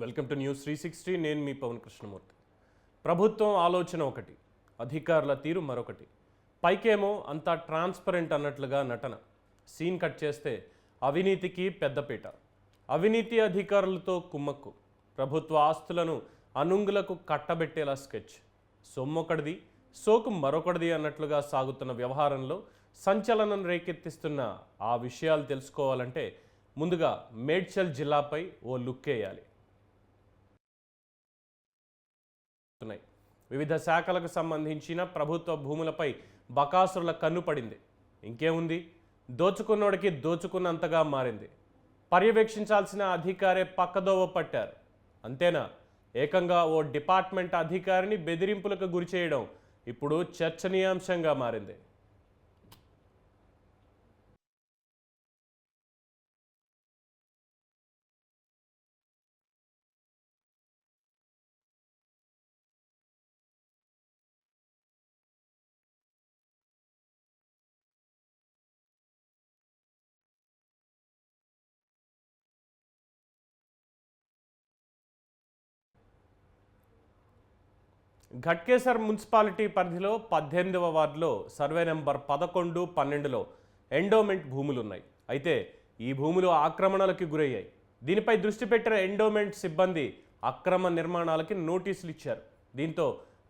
Welcome to news 360. నేను మీ పవన్ కృష్ణమూర్తి. ప్రభుత్వం ఆలోచన ఒకటి, అధికారుల తీరు మరొకటి. పైకేమో అంతా ట్రాన్స్పరెంట్ అన్నట్లుగా నటన. సీన్ కట్ చేస్తే అవినీతికి పెద్దపీట, అవినీతి అధికారులతో కుమ్మక్కు, ప్రభుత్వ ఆస్తులను అనుంగులకు కట్టబెట్టేలా స్కెచ్. సొమ్మొకటిది సోకు మరొకటిది అన్నట్లుగా సాగుతున్న వ్యవహారంలో సంచలనం రేకెత్తిస్తున్న ఆ విషయాలు తెలుసుకోవాలంటే ముందుగా మేడ్చల్ జిల్లాపై ఓ లుక్ వేయాలి. వివిధ శాఖలకు సంబంధించిన ప్రభుత్వ భూములపై బకాసురుల కన్ను పడింది. ఇంకేముంది, దోచుకున్నోడికి దోచుకున్నంతగా మారింది. పర్యవేక్షించాల్సిన అధికారే పక్కదోవ పట్టారు. అంతేనా, ఏకంగా ఓ డిపార్ట్మెంట్ అధికారిని బెదిరింపులకు గురి చేయడం ఇప్పుడు చర్చనీయాంశంగా మారింది. ఘట్కేసర్ మున్సిపాలిటీ పరిధిలో 18వ వార్డులో సర్వే నెంబర్ 11, 12లో ఎండోమెంట్ భూములున్నాయి. అయితే ఈ భూములు ఆక్రమణలకు గురయ్యాయి. దీనిపై దృష్టి పెట్టిన ఎండోమెంట్ సిబ్బంది అక్రమ నిర్మాణాలకి నోటీసులు ఇచ్చారు. దీంతో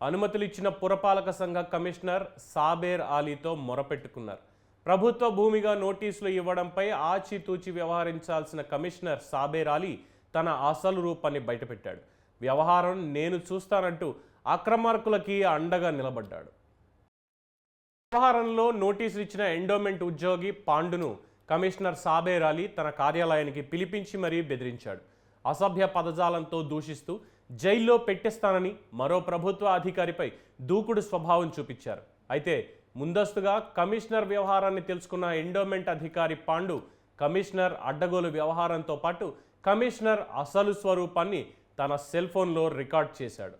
అనుమతులు ఇచ్చిన పురపాలక సంఘ కమిషనర్ సాబేర్ అలీతో మొరపెట్టుకున్నారు. ప్రభుత్వ భూమిగా నోటీసులు ఇవ్వడంపై ఆచితూచి వ్యవహరించాల్సిన కమిషనర్ సాబేర్ అలీ తన అసలు రూపాన్ని బయటపెట్టాడు. వ్యవహారం నేను చూస్తానంటూ అక్రమార్కులకి అండగా నిలబడ్డాడు. వ్యవహారంలో నోటీసులు ఇచ్చిన ఎండోమెంట్ ఉద్యోగి పాండును కమిషనర్ సాబేర్ అలీ తన కార్యాలయానికి పిలిపించి మరీ బెదిరించాడు. అసభ్య పదజాలంతో దూషిస్తూ జైల్లో పెట్టేస్తానని మరో ప్రభుత్వ అధికారిపై దూకుడు స్వభావం చూపించారు. అయితే ముందస్తుగా కమిషనర్ వ్యవహారాన్ని తెలుసుకున్న ఎండోమెంట్ అధికారి పాండు కమిషనర్ అడ్డగోలు వ్యవహారంతో పాటు కమిషనర్ అసలు స్వరూపాన్ని తన సెల్ ఫోన్లో రికార్డ్ చేశాడు.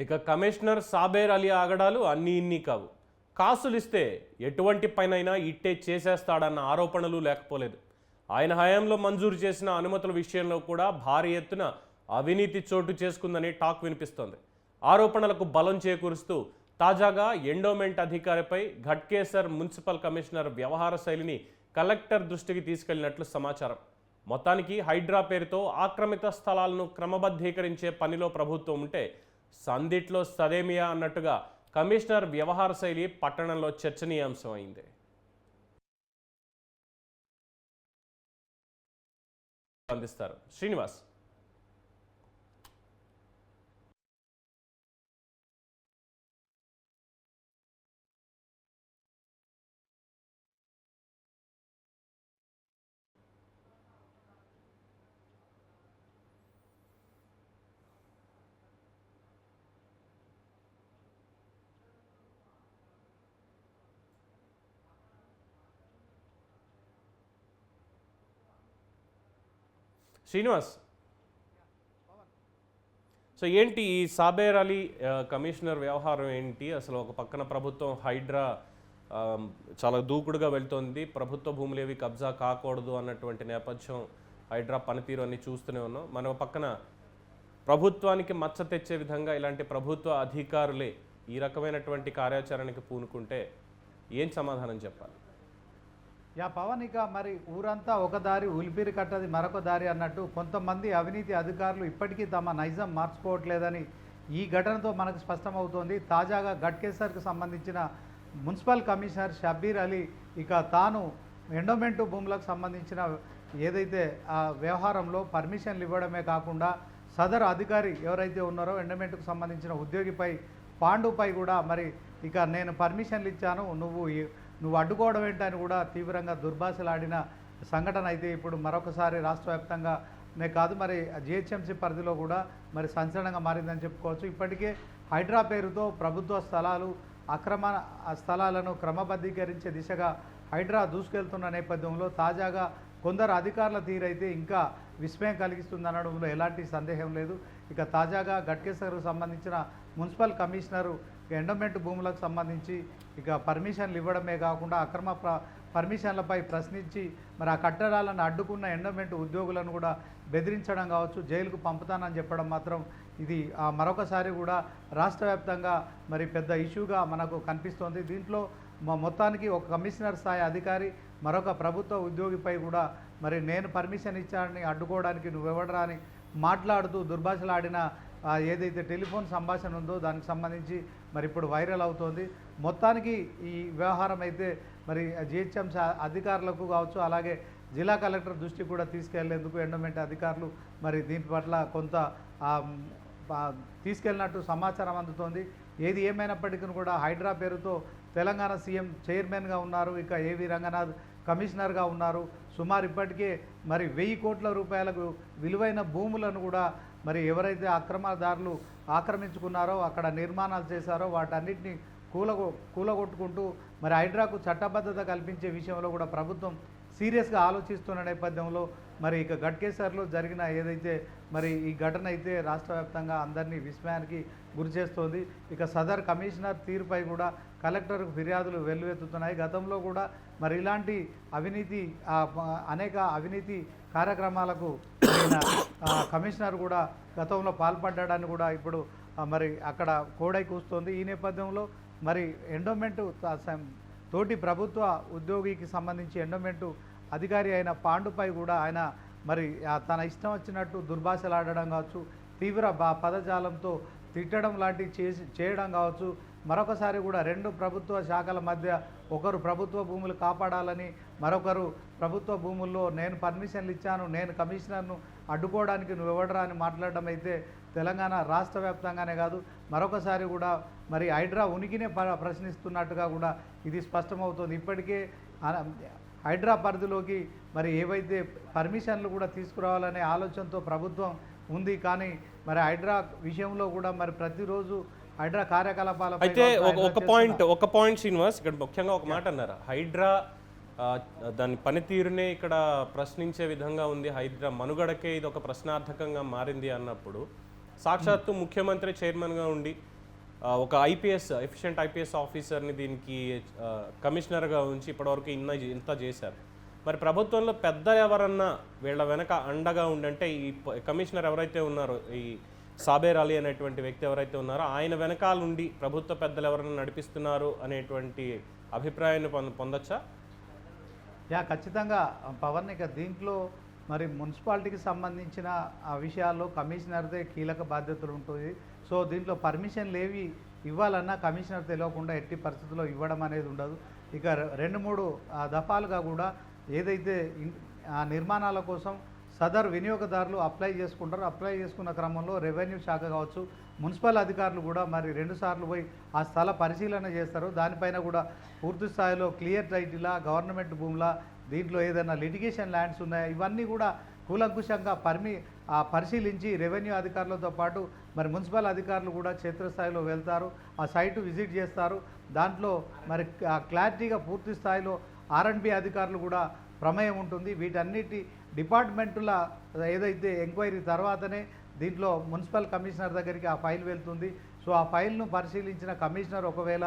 ఇక కమిషనర్ సాబేర్ అలీ ఆగడాలు అన్నీ ఇన్ని కావు. కాసులు ఇస్తే ఎటువంటి పైనైనా ఇట్టే చేసేస్తాడన్న ఆరోపణలు లేకపోలేదు. ఆయన హయాంలో మంజూరు చేసిన అనుమతుల విషయంలో కూడా భారీ ఎత్తున అవినీతి చోటు చేసుకుందని టాక్ వినిపిస్తోంది. ఆరోపణలకు బలం చేకూరుస్తూ తాజాగా ఎండోమెంట్ అధికారిపై ఘట్కేసర్ మున్సిపల్ కమిషనర్ వ్యవహార శైలిని కలెక్టర్ దృష్టికి తీసుకెళ్లినట్లు సమాచారం. మొత్తానికి హైడ్రా పేరుతో ఆక్రమిత స్థలాలను క్రమబద్ధీకరించే పనిలో ప్రభుత్వం ఉంటే సందిట్లో సదేమియా అన్నట్టుగా కమిషనర్ వ్యవహార శైలి పట్టణంలో చర్చనీయాంశం అయింది. అందిస్తారు శ్రీనివాస్. శ్రీనివాస్, సో ఏంటి ఈ సాబేర్ అలీ కమిషనర్ వ్యవహారం ఏంటి? అసలు ఒక పక్కన ప్రభుత్వం హైడ్రా చాలా దూకుడుగా వెళ్తోంది, ప్రభుత్వ భూములు ఏవి కబ్జా కాకూడదు అన్నటువంటి నేపథ్యం హైడ్రా పనితీరు అన్ని చూస్తూనే ఉన్నాం. మరో పక్కన ప్రభుత్వానికి మచ్చ తెచ్చే విధంగా ఇలాంటి ప్రభుత్వ అధికారులే ఈ రకమైనటువంటి కార్యాచరణకి పూనుకుంటే ఏం సమాధానం చెప్పాలి? పవన్, ఇక మరి ఊరంతా ఒక దారి ఉలిపిరి కట్టది మరొక దారి అన్నట్టు కొంతమంది అవినీతి అధికారులు ఇప్పటికీ తమ నైజం మార్చుకోవట్లేదని ఈ ఘటనతో మనకు స్పష్టమవుతోంది. తాజాగా ఘట్కేసర్కు సంబంధించిన మున్సిపల్ కమిషనర్ షబ్బీర్ అలీ ఇక తాను ఎండోమెంట్ భూములకు సంబంధించిన ఏదైతే ఆ వ్యవహారంలో పర్మిషన్లు ఇవ్వడమే కాకుండా సదరు అధికారి ఎవరైతే ఉన్నారో ఎండోమెంట్కు సంబంధించిన ఉద్యోగిపై పాండుపై కూడా మరి ఇక నేను పర్మిషన్లు ఇచ్చాను, నువ్వు అడ్డుకోవడం ఏంటని కూడా తీవ్రంగా దుర్భాషలాడిన సంఘటన అయితే ఇప్పుడు మరొకసారి రాష్ట్ర వ్యాప్తంగానే కాదు మరి జిహెచ్ఎంసీ పరిధిలో కూడా మరి సంచలనంగా మారిందని చెప్పుకోవచ్చు. ఇప్పటికే హైడ్రా పేరుతో ప్రభుత్వ స్థలాలు అక్రమ స్థలాలను క్రమబద్ధీకరించే దిశగా హైడ్రా దూసుకెళ్తున్న నేపథ్యంలో తాజాగా కొందరు అధికారుల తీరైతే ఇంకా విస్మయం కలిగిస్తుందనడంలో ఎలాంటి సందేహం లేదు. ఇక తాజాగా ఘట్కేసర్కు సంబంధించిన మున్సిపల్ కమిషనరు ఎండోమెంట్ భూములకు సంబంధించి ఇక పర్మిషన్లు ఇవ్వడమే కాకుండా అక్రమ పర్మిషన్లపై ప్రశ్నించి మరి ఆ కట్టడాలను అడ్డుకున్న ఎండోమెంట్ ఉద్యోగులను కూడా బెదిరించడం కావచ్చు, జైలుకు పంపుతానని చెప్పడం మాత్రం ఇది మరొకసారి కూడా రాష్ట్ర వ్యాప్తంగా మరి పెద్ద ఇష్యూగా మనకు కనిపిస్తోంది. దీంట్లో మొత్తానికి ఒక కమిషనర్ స్థాయి అధికారి మరొక ప్రభుత్వ ఉద్యోగిపై కూడా మరి నేను పర్మిషన్ ఇచ్చానని అడ్డుకోవడానికి నువ్వెవడరా అని మాట్లాడుతూ దుర్భాషలాడిన ఏదైతే టెలిఫోన్ సంభాషణ ఉందో దానికి సంబంధించి మరి ఇప్పుడు వైరల్ అవుతోంది. మొత్తానికి ఈ వ్యవహారం అయితే మరి జిహెచ్ఎంసీ అధికారులకు కావచ్చు, అలాగే జిల్లా కలెక్టర్ దృష్టికి కూడా తీసుకెళ్లేందుకు ఎండోమెంట్ అధికారులు మరి దీని పట్ల కొంత తీసుకెళ్ళినట్టు సమాచారం అందుతోంది. ఏది ఏమైనప్పటికీ కూడా హైడ్రా పేరుతో తెలంగాణ సీఎం చైర్మన్గా ఉన్నారు, ఇక ఏవి రంగనాథ్ కమిషనర్గా ఉన్నారు. సుమారు ఇప్పటికే మరి 1000 కోట్ల రూపాయలకు విలువైన భూములను కూడా మరి ఎవరైతే అక్రమదారులు ఆక్రమించుకున్నారో, అక్కడ నిర్మాణాలు చేశారో వాటన్నిటిని కూలగొట్టుకుంటూ మరి హైడ్రాకు చట్టబద్ధత కల్పించే విషయంలో కూడా ప్రభుత్వం సీరియస్గా ఆలోచిస్తున్న నేపథ్యంలో మరి ఇక ఘట్కేసర్లో జరిగిన ఏదైతే మరి ఈ ఘటన అయితే రాష్ట్ర వ్యాప్తంగా అందరినీ విస్మయానికి గురి చేస్తోంది. ఇక సదర్ కమిషనర్ తీరుపై కూడా కలెక్టర్కు ఫిర్యాదులు వెల్లువెత్తుతున్నాయి. గతంలో కూడా మరి ఇలాంటి అనేక అవినీతి కార్యక్రమాలకు కమిషనర్ కూడా గతంలో పాల్పడ్డాడని కూడా ఇప్పుడు మరి అక్కడ కోడై కూస్తోంది. ఈ నేపథ్యంలో మరి ఎండోమెంట్ తోటి ప్రభుత్వ ఉద్యోగికి సంబంధించి ఎండోమెంటు అధికారి అయిన పాండుపై కూడా ఆయన మరి తన ఇష్టం వచ్చినట్టు దుర్భాషలాడడం కావచ్చు, తీవ్ర పదజాలంతో తిట్టడం లాంటివి చేయడం కావచ్చు. మరొకసారి కూడా 2 ప్రభుత్వ శాఖల మధ్య ఒకరు ప్రభుత్వ భూములు కాపాడాలని, మరొకరు ప్రభుత్వ భూముల్లో నేను పర్మిషన్లు ఇచ్చాను, నేను కమిషనర్ను అడ్డుకోవడానికి నువ్వెవడరా అని మాట్లాడడం అయితే తెలంగాణ రాష్ట్ర వ్యాప్తంగానే కాదు మరొకసారి కూడా మరి హైడ్రా ఉనికినే ప్రశ్నిస్తున్నట్టుగా కూడా ఇది స్పష్టమవుతుంది. ఇప్పటికే హైడ్రా పరిధిలోకి మరి ఏవైతే పర్మిషన్లు కూడా తీసుకురావాలనే ఆలోచనతో ప్రభుత్వం ఉంది. కానీ మరి హైడ్రా విషయంలో కూడా మరి ప్రతిరోజు హైడ్రా కార్యకలాపాల అయితే ఒక పాయింట్ శ్రీనివాస్, ఇక్కడ ముఖ్యంగా ఒక మాట అన్నారు. హైడ్రా దాని పనితీరునే ఇక్కడ ప్రశ్నించే విధంగా ఉంది, హైడ్రా మనుగడకే ఇది ఒక ప్రశ్నార్థకంగా మారింది అన్నప్పుడు సాక్షాత్తు ముఖ్యమంత్రి చైర్మన్గా ఉండి ఒక ఎఫిషియెంట్ ఐపీఎస్ ఆఫీసర్ని దీనికి కమిషనర్గా ఉంచి ఇప్పటివరకు ఇంత చేశారు. మరి ప్రభుత్వంలో పెద్ద ఎవరన్నా వీళ్ళ వెనక అండగా ఉండంటే ఈ కమిషనర్ ఎవరైతే ఉన్నారో, ఈ సాబేర్ అలీ అనేటువంటి వ్యక్తి ఎవరైతే ఉన్నారో ఆయన వెనకాల ఉండి ప్రభుత్వ పెద్దలు ఎవరైనా నడిపిస్తున్నారు అనేటువంటి అభిప్రాయాన్ని పొందొచ్చా? ఖచ్చితంగా పవన్. ఇక దీంట్లో మరి మున్సిపాలిటీకి సంబంధించిన ఆ విషయాల్లో కమిషనర్దే కీలక బాధ్యతలు ఉంటుంది. సో దీంట్లో పర్మిషన్లు ఏవి ఇవ్వాలన్నా కమిషనర్ తెలియకుండా ఎట్టి పరిస్థితుల్లో ఇవ్వడం అనేది ఉండదు. ఇక 2-3 దఫాలుగా కూడా ఏదైతే నిర్మాణాల కోసం సదరు వినియోగదారులు అప్లై చేసుకుంటారు, అప్లై చేసుకున్న క్రమంలో రెవెన్యూ శాఖ కావచ్చు, మున్సిపల్ అధికారులు కూడా మరి 2 సార్లు పోయి ఆ స్థల పరిశీలన చేస్తారు. దానిపైన కూడా పూర్తి స్థాయిలో క్లియర్ టైటిలా, గవర్నమెంట్ భూములా, దీంట్లో ఏదైనా లిటిగేషన్ ల్యాండ్స్ ఉన్నాయా, ఇవన్నీ కూడా కూలంకుషంగా పరిశీలించి రెవెన్యూ అధికారులతో పాటు మరి మున్సిపల్ అధికారులు కూడా క్షేత్రస్థాయిలో వెళ్తారు, ఆ సైటు విజిట్ చేస్తారు. దాంట్లో మరి క్లారిటీగా పూర్తి స్థాయిలో R&B అధికారులు కూడా ప్రమేయం ఉంటుంది. వీటన్నిటి డిపార్ట్మెంటుల ఏదైతే ఎంక్వైరీ తర్వాతనే దీంట్లో మున్సిపల్ కమిషనర్ దగ్గరికి ఆ ఫైల్ వెళ్తుంది. సో ఆ ఫైల్ను పరిశీలించిన కమిషనర్ ఒకవేళ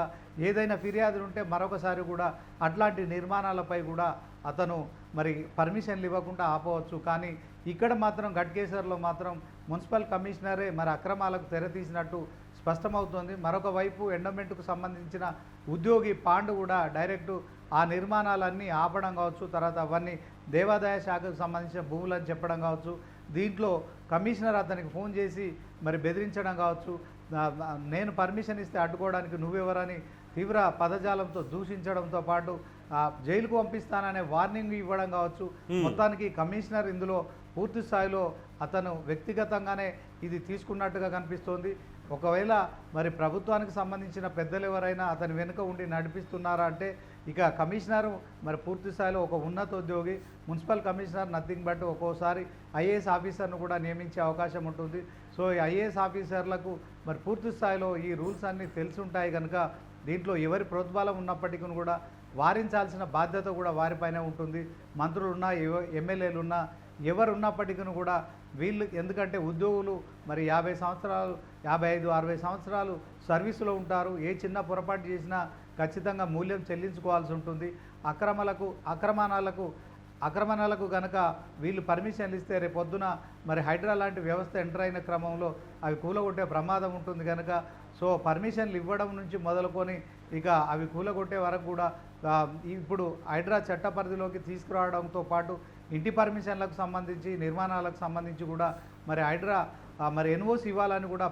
ఏదైనా ఫిర్యాదులు ఉంటే మరొకసారి కూడా అట్లాంటి నిర్మాణాలపై కూడా అతను మరి పర్మిషన్లు ఇవ్వకుండా ఆపవచ్చు. కానీ ఇక్కడ మాత్రం ఘట్కేసర్లో మాత్రం మున్సిపల్ కమిషనరే మరి అక్రమాలకు తెరతీసినట్టు స్పష్టమవుతోంది. మరొక వైపు ఎండోమెంట్కు సంబంధించిన ఉద్యోగి పాండు కూడా డైరెక్టు ఆ నిర్మాణాలన్నీ ఆపడం కావచ్చు, తర్వాత అవన్నీ దేవాదాయ శాఖకు సంబంధించిన భూములని చెప్పడం కావచ్చు, దీంట్లో కమిషనర్ అతనికి ఫోన్ చేసి మరి బెదిరించడం కావచ్చు, నేను పర్మిషన్ ఇస్తే అడ్డుకోవడానికి నువ్వెవరని తీవ్ర పదజాలంతో దూషించడంతో పాటు జైలుకు పంపిస్తాననే వార్నింగ్ ఇవ్వడం కావచ్చు. మొత్తానికి కమిషనర్ ఇందులో పూర్తి స్థాయిలో అతను వ్యక్తిగతంగానే ఇది తీసుకున్నట్టుగా కనిపిస్తోంది. ఒకవేళ మరి ప్రభుత్వానికి సంబంధించిన పెద్దలు ఎవరైనా అతని వెనుక ఉండి నడిపిస్తున్నారా అంటే ఇక కమిషనర్ మరి పూర్తి స్థాయిలో ఒక ఉన్నతోద్యోగి, మున్సిపల్ కమిషనర్ నథింగ్ బట్ ఒక్కోసారి ఐఏఎస్ ఆఫీసర్ను కూడా నియమించే అవకాశం ఉంటుంది. సో ఈ ఐఏఎస్ ఆఫీసర్లకు మరి పూర్తి స్థాయిలో ఈ రూల్స్ అన్నీ తెలిసి ఉంటాయి కనుక దీంట్లో ఎవరి ప్రోద్బలం ఉన్నప్పటికీ కూడా వారించాల్సిన బాధ్యత కూడా వారిపైనే ఉంటుంది. మంత్రులున్నా ఎమ్మెల్యేలున్నా ఎవరు ఉన్నప్పటికీ కూడా వీళ్ళు, ఎందుకంటే ఉద్యోగులు మరి 50 సంవత్సరాలు 55 60 సంవత్సరాలు సర్వీసులో ఉంటారు. ఏ చిన్న పొరపాటు చేసినా ఖచ్చితంగా మూల్యం చెల్లించుకోవాల్సి ఉంటుంది. అక్రమణాలకు గనక వీళ్ళు పర్మిషన్లు ఇస్తే రేపొద్దున మరి హైడ్రా లాంటి వ్యవస్థ ఎంటర్ అయిన క్రమంలో అవి కూలగొట్టే ప్రమాదం ఉంటుంది కనుక సో పర్మిషన్లు ఇవ్వడం నుంచి మొదలుకొని ఇక అవి కూలగొట్టే వరకు కూడా ఇప్పుడు హైడ్రా చట్ట పరిధిలోకి తీసుకురావడంతో పాటు ఇంటి పర్మిషన్లకు సంబంధించి నిర్మాణాలకు సంబంధించి కూడా మరి హైడ్రా మరి ఎన్ఓసి ఇవ్వాలని కూడా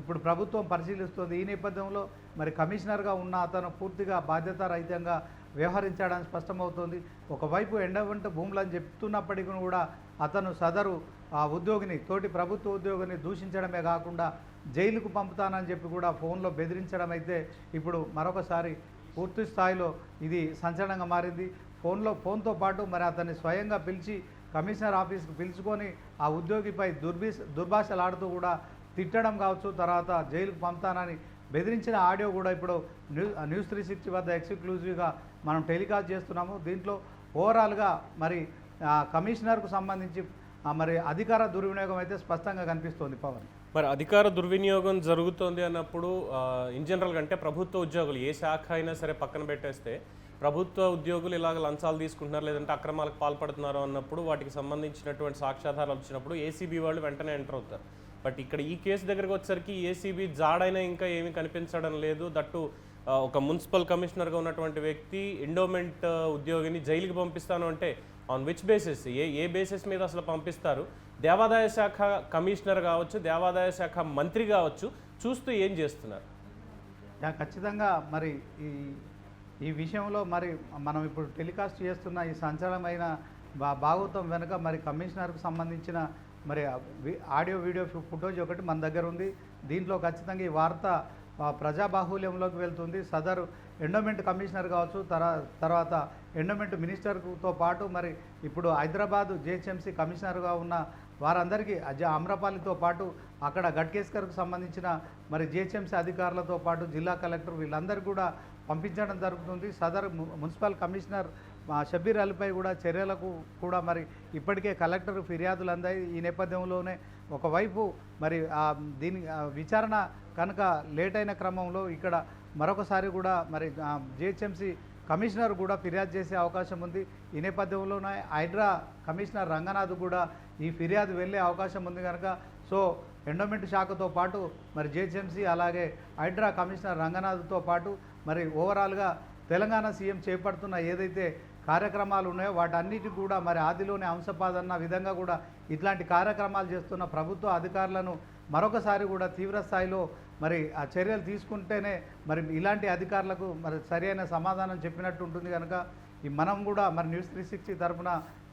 ఇప్పుడు ప్రభుత్వం పరిశీలిస్తుంది. ఈ నేపథ్యంలో మరి కమిషనర్గా ఉన్న అతను పూర్తిగా బాధ్యతారహితంగా వ్యవహరించడానికి స్పష్టమవుతోంది. ఒకవైపు ఎండవంట భూములని చెప్తున్నప్పటికీ కూడా అతను సదరు ఉద్యోగిని, తోటి ప్రభుత్వ ఉద్యోగిని దూషించడమే కాకుండా జైలుకు పంపుతానని చెప్పి కూడా ఫోన్లో బెదిరించడం అయితే ఇప్పుడు మరొకసారి పూర్తి స్థాయిలో ఇది సంచలనంగా మారింది. ఫోన్తో పాటు మరి అతన్ని స్వయంగా పిలిచి కమిషనర్ ఆఫీస్కి పిలుచుకొని ఆ ఉద్యోగిపై దుర్భాషలాడుతూ కూడా తిట్టడం కావచ్చు, తర్వాత జైలుకు పంపుతానని బెదిరించిన ఆడియో కూడా ఇప్పుడు న్యూస్ 360 వద్ద ఎక్స్క్లూజివ్గా మనం టెలికాస్ట్ చేస్తున్నాము. దీంట్లో ఓవరాల్గా మరి కమిషనర్కు సంబంధించి మరి అధికార దుర్వినియోగం అయితే స్పష్టంగా కనిపిస్తోంది పవన్. మరి అధికార దుర్వినియోగం జరుగుతోంది అన్నప్పుడు ఇన్ జనరల్గా అంటే ప్రభుత్వ ఉద్యోగులు ఏ శాఖ అయినా సరే పక్కన పెట్టేస్తే ప్రభుత్వ ఉద్యోగులు ఇలాగ లంచాలు తీసుకుంటున్నారు లేదంటే అక్రమాలకు పాల్పడుతున్నారు అన్నప్పుడు వాటికి సంబంధించినటువంటి సాక్ష్యాధారాలు వచ్చినప్పుడు ఏసీబీ వాళ్ళు వెంటనే ఎంటర్ అవుతారు. బట్ ఇక్కడ ఈ కేసు దగ్గరకు వచ్చేసరికి ఏసీబీ జాడైనా ఇంకా ఏమీ కనిపించడం లేదు. దట్టు ఒక మున్సిపల్ కమిషనర్గా ఉన్నటువంటి వ్యక్తి ఎండోమెంట్ ఉద్యోగిని జైలుకి పంపిస్తాను అంటే on which basis, A basis మీద అసలు పంపిస్తారు? దేవాదాయ శాఖ కమిషనర్ కావచ్చు, దేవాదాయ శాఖ మంత్రి కావచ్చు, చూస్తూ ఏం చేస్తున్నారు? ఖచ్చితంగా మరి ఈ విషయంలో మరి మనం ఇప్పుడు టెలికాస్ట్ చేస్తున్న ఈ సంచలనమైన భాగవతం వెనుక మరి కమిషనర్కు సంబంధించిన మరి ఆడియో వీడియో ఫుటేజ్ ఒకటి మన దగ్గర ఉంది. దీంట్లో ఖచ్చితంగా ఈ వార్త ప్రజాబాహుల్యంలోకి వెళ్తుంది. సదరు ఎండోమెంట్ కమిషనర్ కావచ్చు, తర్వాత ఎండోమెంట్ మినిస్టర్తో పాటు మరి ఇప్పుడు హైదరాబాదు జిహెచ్ఎంసీ కమిషనర్గా ఉన్న వారందరికీ అమ్రపాలితో పాటు అక్కడ గట్కేస్కర్కు సంబంధించిన మరి జిహెచ్ఎంసీ అధికారులతో పాటు జిల్లా కలెక్టర్ వీళ్ళందరికీ కూడా పంపించడం జరుగుతుంది. సదరు మున్సిపల్ కమిషనర్ షబ్బీర్ అలీపై కూడా చర్యలకు కూడా మరి ఇప్పటికే కలెక్టర్ ఫిర్యాదులు అందాయి. ఈ నేపథ్యంలోనే ఒకవైపు మరి దీని విచారణ కనుక లేట్ అయిన క్రమంలో ఇక్కడ మరొకసారి కూడా మరి జిహెచ్ఎంసీ కమిషనర్ కూడా ఫిర్యాదు చేసే అవకాశం ఉంది. ఈ నేపథ్యంలోనే హైడ్రా కమిషనర్ రంగనాథ్ కూడా ఈ ఫిర్యాదు వెళ్ళే అవకాశం ఉంది కనుక సో ఎండోమెంట్ శాఖతో పాటు మరి జిహెచ్ఎంసీ అలాగే హైడ్రా కమిషనర్ రంగనాథ్తో పాటు మరి ఓవరాల్గా తెలంగాణ సీఎం చేపడుతున్న ఏదైతే కార్యక్రమాలు ఉన్నాయో వాటన్నిటికి కూడా మరి ఆదిలోనే అంశపాదన్న విధంగా కూడా ఇట్లాంటి కార్యక్రమాలు చేస్తున్న ప్రభుత్వ అధికారులను మరొకసారి కూడా తీవ్ర స్థాయిలో మరి ఆ చర్యలు తీసుకుంటేనే మరి ఇలాంటి అధికారులకు మరి సరైన సమాధానం చెప్పినట్టు ఉంటుంది కనుక మనం కూడా మరి న్యూస్ 360 తరఫున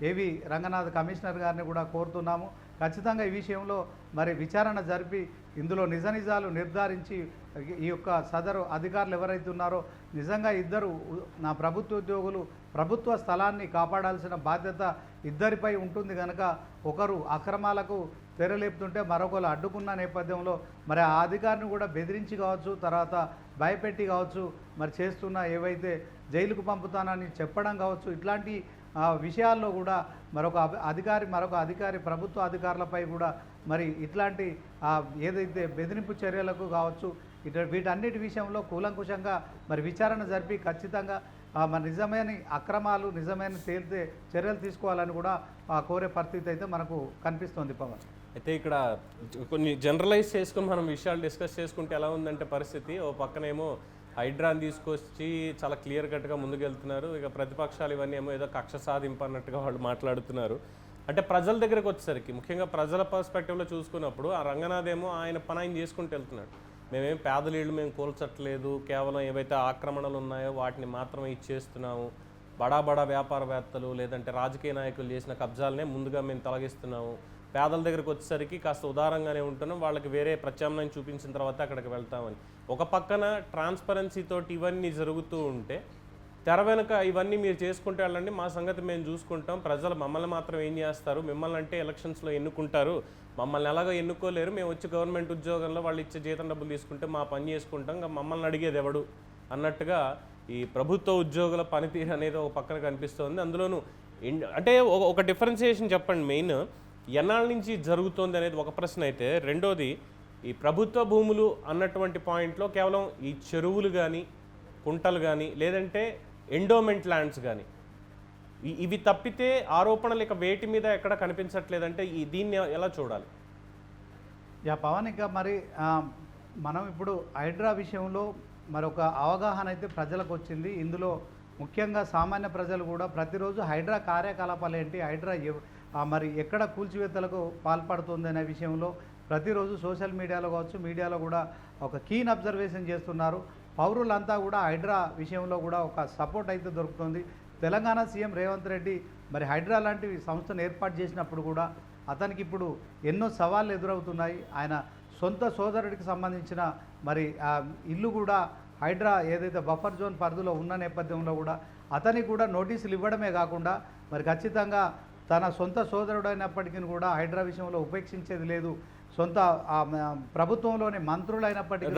ఏవి రంగనాథ్ కమిషనర్ గారిని కూడా కోరుతున్నాము. ఖచ్చితంగా ఈ విషయంలో మరి విచారణ జరిపి ఇందులో నిజాలు నిర్ధారించి ఈ యొక్క సదరు అధికారులు ఎవరైతే ఉన్నారో నిజంగా ఇద్దరు నా ప్రభుత్వ ఉద్యోగులు ప్రభుత్వ స్థలాన్ని కాపాడాల్సిన బాధ్యత ఇద్దరిపై ఉంటుంది కనుక ఒకరు అక్రమాలకు తెరలేపుతుంటే మరొకరు అడ్డుకున్న నేపథ్యంలో మరి ఆ అధికారిని కూడా బెదిరించి కావచ్చు, తర్వాత భయపెట్టి కావచ్చు, మరి చేస్తున్న ఏవైతే జైలుకు పంపుతానని చెప్పడం కావచ్చు, ఇట్లాంటి విషయాల్లో కూడా మరొక అధికారి ప్రభుత్వ అధికారులపై కూడా మరి ఇట్లాంటి ఏదైతే బెదిరింపు చర్యలకు కావచ్చు వీటన్నిటి విషయంలో కూలంకుషంగా మరి విచారణ జరిపి ఖచ్చితంగా మరి నిజమైన అక్రమాలు నిజమైన తేలితే చర్యలు తీసుకోవాలని కూడా కోరే పరిస్థితి అయితే మనకు కనిపిస్తోంది పవన్. అయితే ఇక్కడ కొన్ని జనరలైజ్ చేసుకుని మనం విషయాలు డిస్కస్ చేసుకుంటే ఎలా ఉందంటే పరిస్థితి, ఓ పక్కనేమో హైడ్రాని తీసుకొచ్చి చాలా క్లియర్ కట్గా ముందుకెళ్తున్నారు, ఇక ప్రతిపక్షాలు ఇవన్నీ ఏమో ఏదో కక్ష సాధింపు అన్నట్టుగా వాళ్ళు మాట్లాడుతున్నారు. అంటే ప్రజల దగ్గరకు వచ్చేసరికి ముఖ్యంగా ప్రజల పర్స్పెక్టివ్లో చూసుకున్నప్పుడు ఆ రంగనాథ్ ఏమో ఆయన పని ఆయన చేసుకుంటూ వెళ్తున్నాడు. మేమేం పేదలీళ్ళు మేము కూల్చట్లేదు, కేవలం ఏవైతే ఆక్రమణలు ఉన్నాయో వాటిని మాత్రమే ఇచ్చేస్తున్నాము, బడా వ్యాపారవేత్తలు లేదంటే రాజకీయ నాయకులు చేసిన కబ్జాలనే ముందుగా మేము తొలగిస్తున్నాము, పేదల దగ్గరకు వచ్చేసరికి కాస్త ఉదారంగానే ఉంటున్నాం, వాళ్ళకి వేరే ప్రత్యామ్నాయం చూపించిన తర్వాత అక్కడికి వెళ్తామని. ఒక పక్కన ట్రాన్స్పరెన్సీతో ఇవన్నీ జరుగుతూ ఉంటే తెర వెనుక ఇవన్నీ మీరు చేసుకుంటే వెళ్ళండి, మా సంగతి మేము చూసుకుంటాం, ప్రజలు మమ్మల్ని మాత్రం ఏం చేస్తారు, మిమ్మల్ని అంటే ఎలక్షన్స్లో ఎన్నుకుంటారు, మమ్మల్ని ఎలాగో ఎన్నుకోలేరు, మేము వచ్చి గవర్నమెంట్ ఉద్యోగంలో వాళ్ళు ఇచ్చే జీతం డబ్బులు తీసుకుంటే మా పని చేసుకుంటాం, ఇంకా మమ్మల్ని అడిగేది ఎవడు అన్నట్టుగా ఈ ప్రభుత్వ ఉద్యోగుల పనితీరు అనేది ఒక పక్కన కనిపిస్తోంది. అందులోనూ అంటే ఒక డిఫరెన్సియేషన్ చెప్పండి. మెయిన్ ఎన్నాళ్ళ నుంచి జరుగుతోంది అనేది ఒక ప్రశ్న అయితే, రెండోది ఈ ప్రభుత్వ భూములు అన్నటువంటి పాయింట్లో కేవలం ఈ చెరువులు కానీ, కుంటలు కానీ, లేదంటే ఎండోమెంట్ ల్యాండ్స్ కానీ, ఇవి తప్పితే ఆరోపణలు ఇక వేటి మీద ఎక్కడ కనిపించట్లేదంటే దీన్ని ఎలా చూడాలి? పవన్, ఇక మరి మనం ఇప్పుడు హైడ్రా విషయంలో మరొక అవగాహన అయితే ప్రజలకు వచ్చింది. ఇందులో ముఖ్యంగా సామాన్య ప్రజలు కూడా ప్రతిరోజు హైడ్రా కార్యకలాపాలు ఏంటి, హైడ్రా మరి ఎక్కడ కూల్చివేతలకు పాల్పడుతుంది అనే విషయంలో ప్రతిరోజు సోషల్ మీడియాలో కావచ్చు, మీడియాలో కూడా ఒక కీన్ అబ్జర్వేషన్ చేస్తున్నారు. పౌరులంతా కూడా హైడ్రా విషయంలో కూడా ఒక సపోర్ట్ అయితే దొరుకుతుంది. తెలంగాణ సీఎం రేవంత్ రెడ్డి మరి హైడ్రా లాంటి సంస్థను ఏర్పాటు చేసినప్పుడు కూడా అతనికి ఇప్పుడు ఎన్నో సవాళ్ళు ఎదురవుతున్నాయి. ఆయన సొంత సోదరుడికి సంబంధించిన మరి ఇల్లు కూడా హైడ్రా ఏదైతే బఫర్ జోన్ పరిధిలో ఉన్న నేపథ్యంలో కూడా అతనికి కూడా నోటీసులు ఇవ్వడమే కాకుండా మరి ఖచ్చితంగా తన సొంత సోదరుడు అయినప్పటికీ కూడా హైడ్రా విషయంలో ఉపేక్షించేది లేదు. సొంత ప్రభుత్వంలోని మంత్రులైనప్పటికీ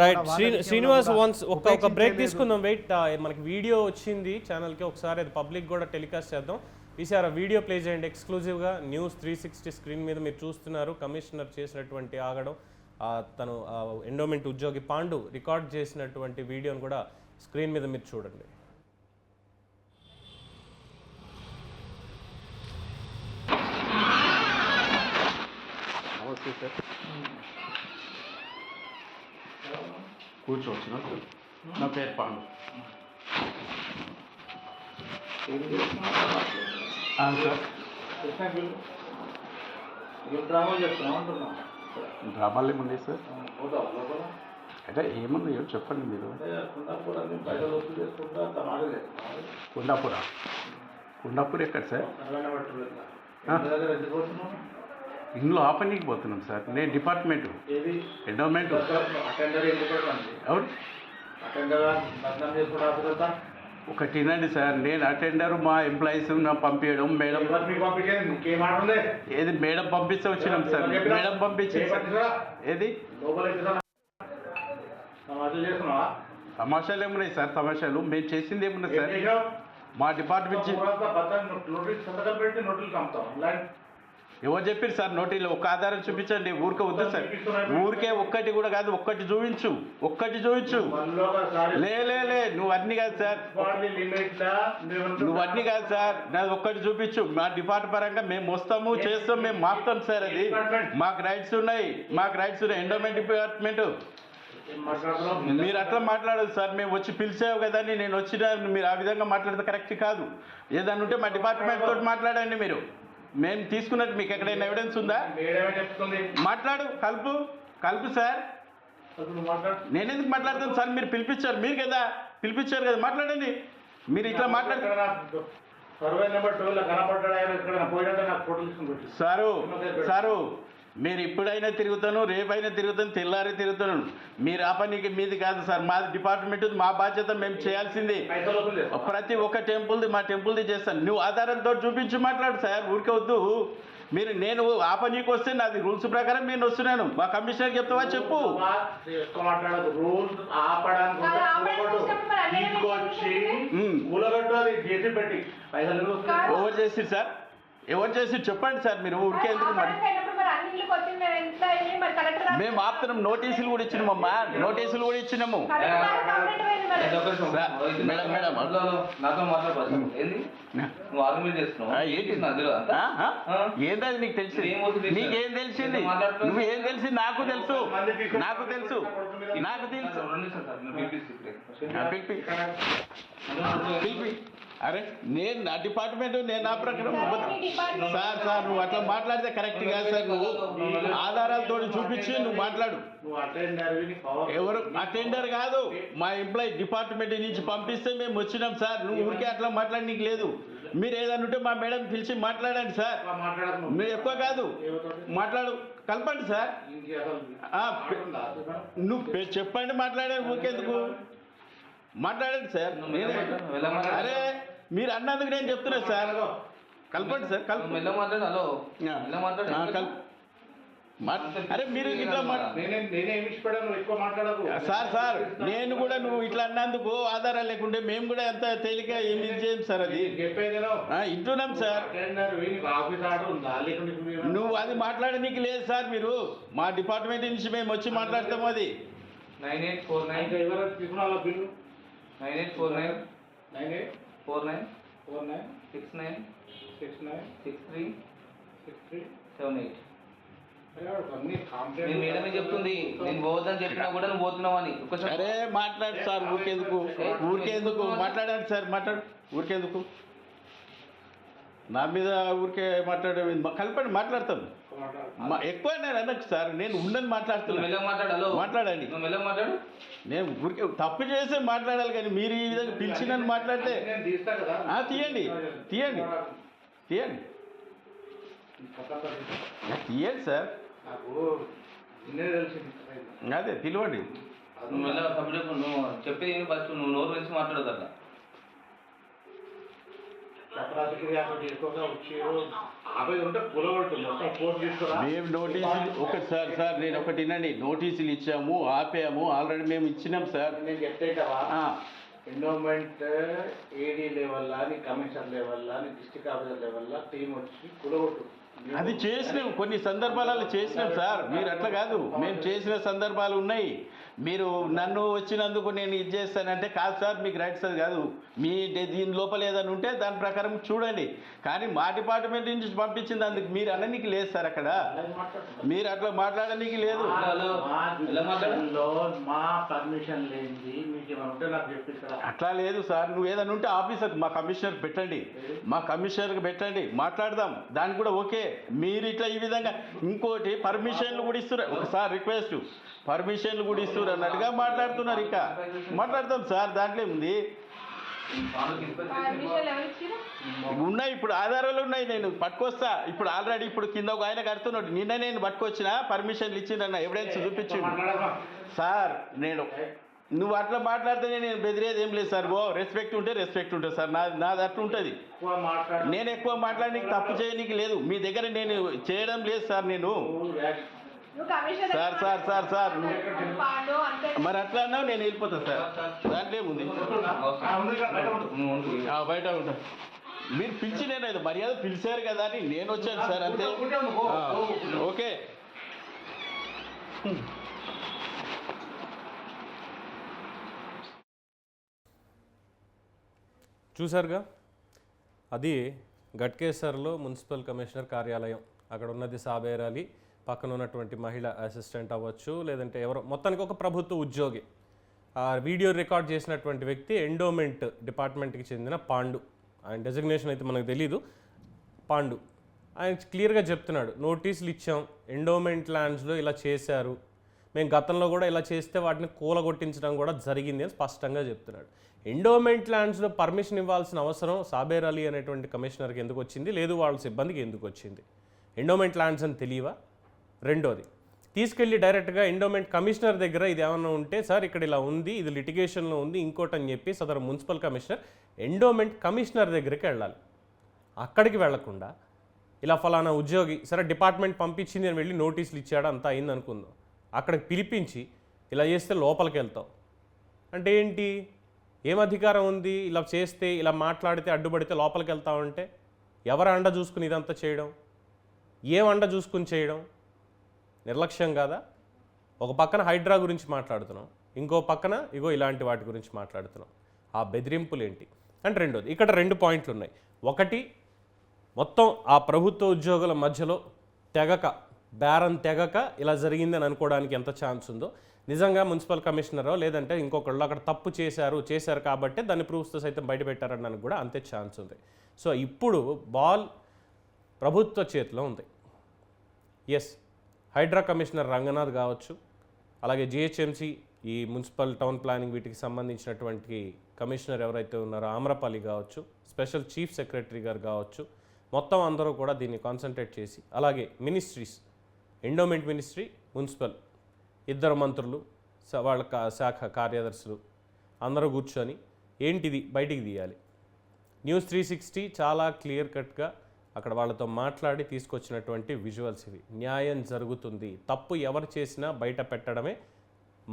శ్రీనివాస్ ఒక బ్రేక్ తీసుకుందాం. వెయిట్, మనకి వీడియో వచ్చింది ఛానల్కి, ఒకసారి అది పబ్లిక్ కూడా టెలికాస్ట్ చేద్దాం. ఈసారి వీడియో ప్లే చేయండి ఎక్స్క్లూజివ్గా. న్యూస్ 360 స్క్రీన్ మీద మీరు చూస్తున్నారు. కమిషనర్ చేసినటువంటి ఆగడం, తను ఎండోమెంట్ ఉద్యోగి పాండు రికార్డ్ చేసినటువంటి వీడియోని కూడా స్క్రీన్ మీద మీరు చూడండి. కూర్చోవచ్చు. నా పేరు పాండు. సార్ డ్రామాలు ఏముంది సార్? అంటే ఏముంది చెప్పండి మీరు. కుండాపూర్ ఎక్కడ సార్? ఇందులో ఆపనీకి పోతున్నాం సార్. నేను డిపార్ట్మెంటు ఎండోమెంట్. ఎవరు ఒకటి వినండి సార్, నేను అటెండర్, మా ఎంప్లాయీస్ పంపించడం, మేడం ఏది మేడం పంపిస్తే వచ్చినాం సార్. మేడం పంపించి ఏది తమాషాలు ఏమున్నాయి సార్? తమాషాలు మేము చేసింది ఏమున్నాయి సార్? మా డిపార్ట్మెంట్ ఎవరు చెప్పారు సార్? నోటీలో ఒక ఆధారం చూపించండి. ఊరికే వద్దు సార్, ఊరికే ఒక్కటి కూడా కాదు, ఒక్కటి చూపించు. లే నువ్వు అన్ని కాదు సార్, నువ్వు అన్ని కాదు సార్, నాది ఒక్కటి చూపించు. మా డిపార్ట్మెంట్ పరంగా మేము వస్తాము, చేస్తాం, మేము మాపుతాం సార్. అది మాకు రైట్స్ ఉన్నాయి. Endowment department. మీరు అట్లా మాట్లాడదు సార్. మేము వచ్చి పిలిచావు కదా అని నేను వచ్చిన మీరు ఆ విధంగా మాట్లాడితే కరెక్ట్ కాదు. ఏదన్నా ఉంటే మా డిపార్ట్మెంట్ తోటి మాట్లాడండి. మీరు మేము తీసుకున్నట్టు మీకు ఎక్కడైనా ఎవిడెన్స్ ఉందా? మాట్లాడు, కలుపు సార్. నేను ఎందుకు మాట్లాడతాను సార్? మీరు పిలిపించారు కదా, మాట్లాడండి. మీరు ఇట్లా సారు మీరు ఇప్పుడైనా తిరుగుతాను, రేపైనా తిరుగుతాను, తెల్లారి తిరుగుతాను. మీరు ఆ పనికి మీది కాదు సార్, మాది డిపార్ట్మెంట్, మా బాధ్యత మేము చేయాల్సింది. ప్రతి ఒక్క టెంపుల్ది, మా టెంపుల్ది చేస్తాను. నువ్వు ఆధారంతో చూపించి మాట్లాడు సార్, ఊరికే వద్దు. నేను ఆ పనికి వస్తే నాది రూల్స్ ప్రకారం నేను వస్తున్నాను. మా కమిషనర్ చెప్తావా చెప్పు. ఎవరు చేసి చెప్పండి సార్. మీరు ఊరికే ఎందుకు మరి మేము ఆపుతున్నాం. నోటీసులు కూడా ఇచ్చినామమ్మా, మేడం ఏంటది నీకు తెలిసి? నీకేం తెలిసింది? నువ్వేం తెలిసి? నాకు తెలుసు. అరే నేను నా డిపార్ట్మెంట్, నేను నా ప్రకారం సార్ నువ్వు అట్లా మాట్లాడితే కరెక్ట్ కాదు సార్. నువ్వు ఆధారాలతో చూపించి నువ్వు మాట్లాడు. ఎవరు అటెండర్ కాదు, మా ఎంప్లాయీ డిపార్ట్మెంట్ నుంచి పంపిస్తే మేము వచ్చినాం సార్. నువ్వు ఊరికే అట్లా మాట్లాడి నీకు లేదు. మీరు ఏదన్నా ఉంటే మా మేడం పిలిచి మాట్లాడండి సార్. మీరు ఎక్కువ కాదు, కలపండి సార్. నువ్వు చెప్పండి, మాట్లాడండి. ఊరికేందుకు మాట్లాడండి సార్. అరే మీరు అన్నందుకు నేను చెప్తున్నా సార్. కలపండి సార్, అరే మీరు ఇట్లా నేనేమి ఇష్టపడాను ఎక్కువ మాట్లాడదు సార్ నేను కూడా నువ్వు ఇట్లా అన్నందుకు ఆధారాలు లేకుంటే మేము కూడా ఎంత తేలిక ఏమి చేయం సార్ అది చెప్పేదేనో ఇంటున్నాం సార్ ఆఫీస్ ఆర్డర్ ఉందా లేకుంటే నువ్వు అది మాట్లాడనీకి లేదు సార్ మీరు మా డిపార్ట్మెంట్ నుంచి మేము వచ్చి మాట్లాడతాము అది 9849 ఎవరు తీసుకున్నా బిల్లు 9849 9849 49 69 69 63 63 78 నేను మేడమే చెప్తుంది నేను పోవద్దని చెప్పినా కూడా నువ్వు పోతున్నావు అని అరే మాట్లాడు సార్ ఊరికేందుకు మాట్లాడండి సార్ మాట్లాడు ఊరికేందుకు నా మీద ఊరికే కలపండి మాట్లాడతాం ఎక్కువ నేను అనకు సార్ నేను ఉండని మాట్లాడుతున్నాను మాట్లాడండి నేను ఊరికే తప్పు చేసే మాట్లాడాలి కానీ మీరు ఈ విధంగా పిలిచినని మాట్లాడితే తీయండి తీయండి తీయండి తీయండి సార్ అదే పిలవండి నువ్వు చెప్పేది ఫస్ట్ నువ్వు నోరు నుంచి మాట్లాడదు మేము నోటీసులు ఒకటి సార్ నేను ఒకటి వినండి నోటీసులు ఇచ్చాము ఆపాము ఆల్రెడీ మేము ఇచ్చినాం సార్ నేను చెప్తేటవా ఎండోమెంట్ ఏడీ లెవెల్ అని కమిషనర్ లెవెల్ అని డిస్ట్రిక్ట్ ఆఫీసర్ లెవెల్ టీం వచ్చి కులగొట్టు అది చేసినాం కొన్ని సందర్భాలలో చేసినాం సార్ మీరు అట్లా కాదు మేము చేసిన సందర్భాలు ఉన్నాయి మీరు నన్ను వచ్చినందుకు నేను ఇది చేస్తానంటే కాదు సార్ మీకు రైట్స్ అది కాదు మీ దీని లోపల ఏదైనా ఉంటే దాని ప్రకారం చూడండి కానీ మా డిపార్ట్మెంట్ నుంచి పంపించింది అందుకు మీరు అననీకి లేదు సార్ అక్కడ మీరు అట్లా మాట్లాడనీకి లేదు మా పర్మిషన్ లేనిది మీకు ఏమైనా ఉంటే నాకు చెప్పిస్తారా అట్లా లేదు సార్ నువ్వు ఏదైనా ఉంటే ఆఫీసర్ మా కమిషనర్ పెట్టండి మా కమిషనర్కి పెట్టండి మాట్లాడదాం దానికి కూడా ఓకే మీరు ఇట్లా ఈ విధంగా ఇంకోటి పర్మిషన్లు కూడా ఇస్తున్నారు ఒకసారి రిక్వెస్ట్ పర్మిషన్లు కూడా ఇస్తున్నారు అన్నట్టుగా మాట్లాడుతున్నారు ఇంకా మాట్లాడతాం సార్ దాంట్లో ఉంది ఉన్నాయి ఇప్పుడు ఆధారాలు ఉన్నాయి నేను పట్టుకొస్తా ఇప్పుడు ఆల్రెడీ ఇప్పుడు కింద ఒక ఆయన కడుతున్నాడు నిన్న నేను పట్టుకొచ్చిన పర్మిషన్లు ఇచ్చిండన్న ఎవిడెన్స్ చూపించిండు సార్ నేను నువ్వు అట్లా మాట్లాడితేనే నేను బెదిరేది ఏం లేదు సార్ రెస్పెక్ట్ ఉంటుంది సార్ నాది అట్లా ఉంటుంది నేను ఎక్కువ మాట్లాడడానికి తప్పు చేయనీకి లేదు మీ దగ్గర నేను చేయడం లేదు సార్ నేను సార్ మరి అట్లా అన్నావు నేను వెళ్ళిపోతాను సార్ దాంట్లో ఏముంది బయట ఉంటా మీరు పిలిచి నేను మర్యాద పిలిచారు కదా అని నేను వచ్చాను సార్ అంతే ఓకే చూసారుగా అది గట్కేసర్లో మున్సిపల్ కమిషనర్ కార్యాలయం అక్కడ ఉన్నది సాబేర్ అలీ పక్కన ఉన్నటువంటి మహిళ అసిస్టెంట్ అవ్వచ్చు లేదంటే ఎవరో మొత్తానికి ఒక ప్రభుత్వ ఉద్యోగి ఆ వీడియో రికార్డ్ చేసినటువంటి వ్యక్తి ఎండోమెంట్ డిపార్ట్మెంట్కి చెందిన పాండు ఆయన డెసిగ్నేషన్ అయితే మనకు తెలీదు పాండు ఆయన క్లియర్గా చెప్తున్నాడు నోటీసులు ఇచ్చాం ఎండోమెంట్ ల్యాండ్స్లో ఇలా చేశారు మేము గతంలో కూడా ఇలా చేస్తే వాటిని కూలగొట్టించడం కూడా జరిగింది అని స్పష్టంగా చెప్తున్నాడు ఎండోమెంట్ ల్యాండ్స్లో పర్మిషన్ ఇవ్వాల్సిన అవసరం సాబేర్ అలీ అనేటువంటి కమిషనర్కి ఎందుకు వచ్చింది లేదు వాళ్ళ సిబ్బందికి ఎందుకు వచ్చింది ఎండోమెంట్ ల్యాండ్స్ అని తెలియవా రెండోది తీసుకెళ్ళి డైరెక్ట్గా ఎండోమెంట్ కమిషనర్ దగ్గర ఇది ఏమన్నా ఉంటే సార్ ఇక్కడ ఇలా ఉంది ఇది లిటిగేషన్లో ఉంది ఇంకోటి అని చెప్పి సదరు మున్సిపల్ కమిషనర్ ఎండోమెంట్ కమిషనర్ దగ్గరికి వెళ్ళాలి అక్కడికి వెళ్లకుండా ఇలా ఫలానా ఉద్యోగి సరే డిపార్ట్మెంట్ పంపించింది అని వెళ్ళి నోటీసులు ఇచ్చాడు అంతా అయింది అనుకుందాం అక్కడికి పిలిపించి ఇలా చేస్తే లోపలికి వెళ్తావు అంటే ఏంటి ఏం అధికారం ఉంది ఇలా చేస్తే ఇలా మాట్లాడితే అడ్డుపడితే లోపలికి వెళ్తామంటే ఎవరు అండ చూసుకుని ఇదంతా చేయడం ఏం అండ చూసుకుని చేయడం నిర్లక్ష్యం కాదా ఒక పక్కన హైడ్రా గురించి మాట్లాడుతున్నాం ఇంకో పక్కన ఇగో ఇలాంటి వాటి గురించి మాట్లాడుతున్నాం ఆ బెదిరింపులు ఏంటి అంటే రెండోది ఇక్కడ 2 పాయింట్లు ఉన్నాయి ఒకటి మొత్తం ఆ ప్రభుత్వ ఉద్యోగుల మధ్యలో బేరం తెగక ఇలా జరిగిందని అనుకోవడానికి ఎంత ఛాన్స్ ఉందో నిజంగా మున్సిపల్ కమిషనరో లేదంటే ఇంకొకళ్ళు అక్కడ తప్పు చేశారు కాబట్టి దాన్ని ప్రూఫ్స్తో సైతం బయటపెట్టారనడానికి కూడా అంతే ఛాన్స్ ఉంది సో ఇప్పుడు బాల్ ప్రభుత్వ చేతిలో ఉంది ఎస్ హైడ్రా కమిషనర్ రంగనాథ్ కావచ్చు అలాగే జిహెచ్ఎంసీ ఈ మున్సిపల్ టౌన్ ప్లానింగ్ వీటికి సంబంధించినటువంటి కమిషనర్ ఎవరైతే ఉన్నారో ఆమ్రపాలి కావచ్చు స్పెషల్ చీఫ్ సెక్రటరీ గారు కావచ్చు మొత్తం అందరూ కూడా దీన్ని కాన్సన్ట్రేట్ చేసి అలాగే మినిస్ట్రీస్ ఎండోమెంట్ మినిస్ట్రీ మున్సిపల్ 2 మంత్రులు వాళ్ళ శాఖ కార్యదర్శులు అందరూ కూర్చొని ఏంటిది బయటికి తీయాలి న్యూస్ 360 చాలా క్లియర్ కట్గా అక్కడ వాళ్ళతో మాట్లాడి తీసుకొచ్చినటువంటి విజువల్స్ ఇవి. న్యాయం జరుగుతుంది, తప్పు ఎవరు చేసినా బయట పెట్టడమే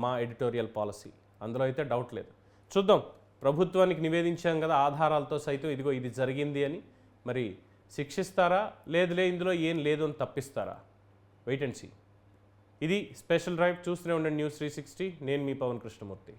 మా ఎడిటోరియల్ పాలసీ, అందులో అయితే డౌట్ లేదు. చూద్దాం, ప్రభుత్వానికి నివేదించాం కదా ఆధారాలతో సైతం, ఇదిగో ఇది జరిగింది అని. మరి శిక్షిస్తారా, లేదులే ఇందులో ఏం లేదు అని తప్పిస్తారా? Wait and see. ఇది స్పెషల్ డ్రైవ్. చూస్తూనే ఉండండి న్యూస్ 360. నేను మీ పవన్ కృష్ణమూర్తి.